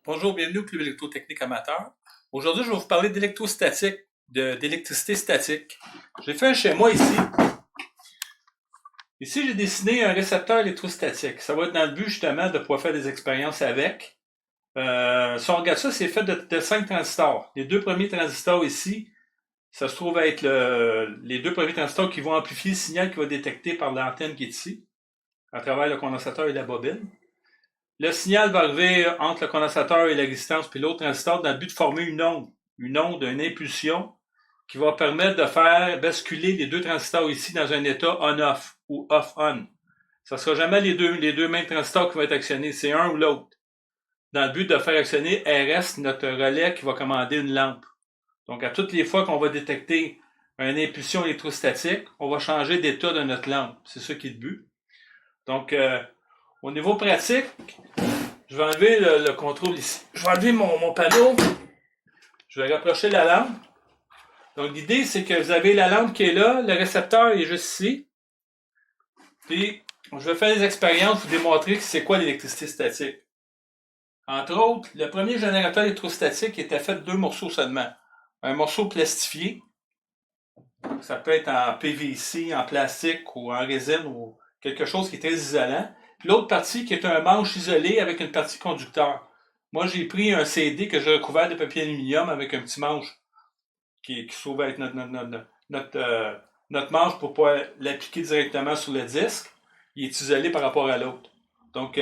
Bonjour, bienvenue au Club électrotechnique amateur. Aujourd'hui, je vais vous parler d'électrostatique, d'électricité statique. J'ai fait un schéma ici. Ici, j'ai dessiné un récepteur électrostatique. Ça va être dans le but justement de pouvoir faire des expériences avec. Si on regarde ça, c'est fait de 5 transistors. Les deux premiers transistors ici, ça se trouve être les deux premiers transistors qui vont amplifier le signal qui va détecter par l'antenne qui est ici, à travers le condensateur et la bobine. Le signal va arriver entre le condensateur et la résistance puis l'autre transistor dans le but de former une onde, une impulsion qui va permettre de faire basculer les deux transistors ici dans un état on-off ou off-on. Ça ne sera jamais les deux mêmes transistors qui vont être actionnés, c'est un ou l'autre. Dans le but de faire actionner RS, notre relais qui va commander une lampe. Donc, à toutes les fois qu'on va détecter une impulsion électrostatique, on va changer d'état de notre lampe. C'est ça qui est le but. Donc, au niveau pratique, je vais enlever le contrôle ici. Je vais enlever mon panneau. Je vais rapprocher la lampe. Donc, l'idée, c'est que vous avez la lampe qui est là. Le récepteur est juste ici. Puis, je vais faire des expériences pour vous démontrer c'est quoi l'électricité statique. Entre autres, le premier générateur électrostatique était fait de 2 morceaux seulement. Un morceau plastifié. Ça peut être en PVC, en plastique ou en résine ou quelque chose qui est très isolant. Puis l'autre partie qui est un manche isolé avec une partie conducteur. Moi, j'ai pris un CD que j'ai recouvert de papier aluminium avec un petit manche qui se trouve être notre manche pour pouvoir l'appliquer directement sur le disque. Il est isolé par rapport à l'autre. Donc,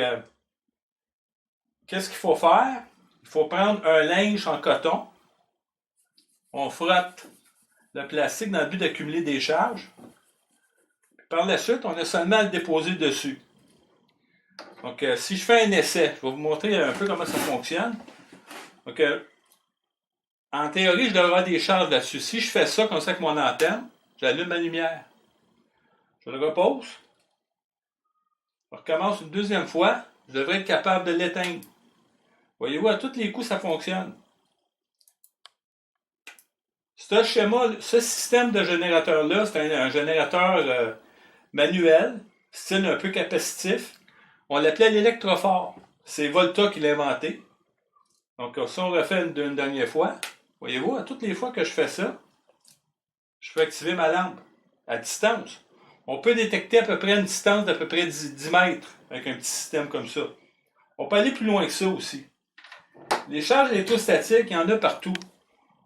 qu'est-ce qu'il faut faire? Il faut prendre un linge en coton. On frotte le plastique dans le but d'accumuler des charges. Puis par la suite, on a seulement à le déposer dessus. Donc, si je fais un essai, je vais vous montrer un peu comment ça fonctionne. Donc, en théorie, je devrais avoir des charges là-dessus. Si je fais ça comme ça avec mon antenne, j'allume ma lumière. Je le repose. Je recommence une deuxième fois. Je devrais être capable de l'éteindre. Voyez-vous, à tous les coups, ça fonctionne. Ce schéma, ce système de générateur-là, c'est un générateur manuel, style un peu capacitif. On l'appelait l'électrophore. C'est Volta qui l'a inventé. Donc, si on refait une dernière fois, voyez-vous, à toutes les fois que je fais ça, je peux activer ma lampe à distance. On peut détecter à peu près une distance d'à peu près 10 mètres avec un petit système comme ça. On peut aller plus loin que ça aussi. Les charges électrostatiques, il y en a partout.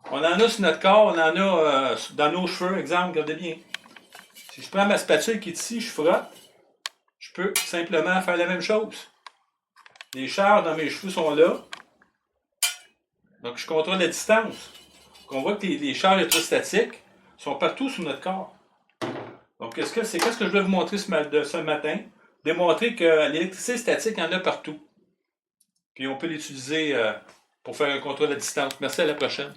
On en a sur notre corps, on en a dans nos cheveux, exemple, regardez bien. Si je prends ma spatule qui est ici, je frotte, je peux simplement faire la même chose. Les charges dans mes cheveux sont là. Donc, je contrôle la distance. Donc, on voit que les charges électrostatiques sont partout sur notre corps. Donc, qu'est-ce que je vais vous montrer ce matin? Démontrer que l'électricité statique, il y en a partout. Puis, on peut l'utiliser pour faire un contrôle à distance. Merci, à la prochaine.